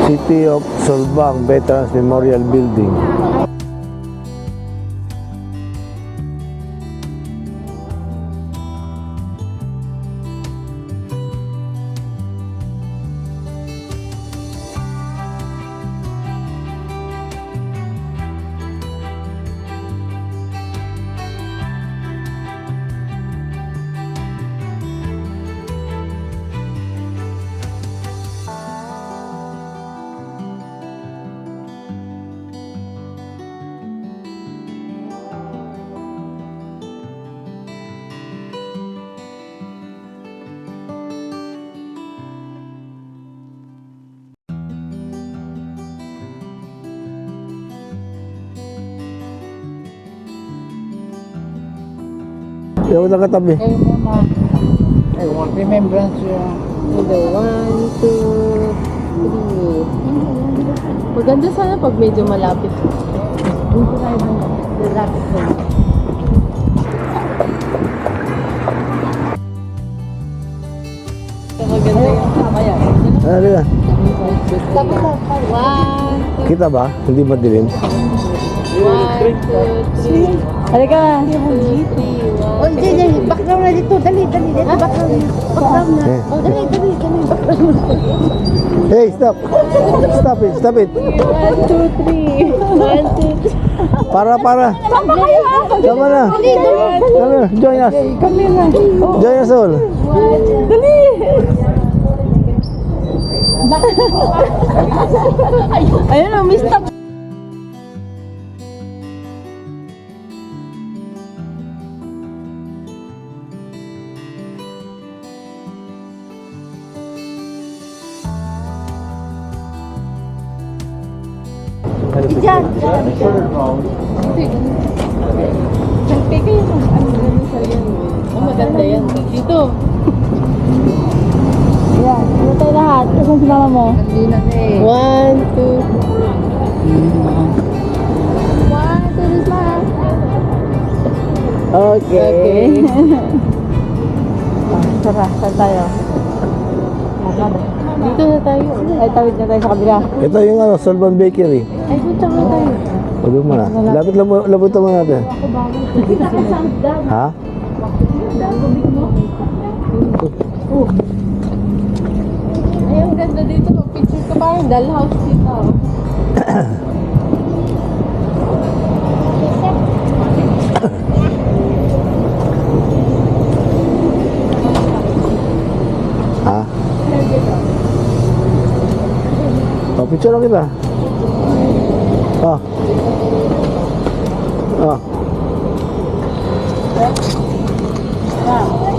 City of Solbang Veterans Memorial Building. Yung na katabi. Kayo muna. Ay, remembrance yun. Ito, 1, 2, 3. Maganda sana pag medyo malapit. Dito tayo ng lalapit ko. Maganda yung kamaya. Ano na? Tapos na. 1, Kita ba? Hindi madilim. 1, 2, 3. Halika. 2, 3, 1. Oh, dali. Background na dito. Dali. Dito, background na. Background na. Eh. Oh, dali. Background na. Hey, stop! Stop it! Stop it! 1, 2, 3. 1, 2, 3. Para! Sama kayo ha. Tama na! Come here, join us! Kami na. Join us all! Dali. Ayun o, mistap. Diyan. Siyempre kayo kung ano ganun sa yan. Oh, maganda yan. Dito. Ayan, dito tayo lahat. Saan si mama mo? Hindi na eh. 1, 2. 1, 2, smile. Okay. Tara, saan tayo? Dito na tayo. Ay, tawid na tayo sa kabila. Ito yung ano, Solban Bakery. Ay, punta nga tayo. O doon mo na. Labutan mo natin. Ha? Ay, ang ganda dito. Picture ka parang dollhouse dito. Ha? O, picture lang kita. Ah. Ah. Ah.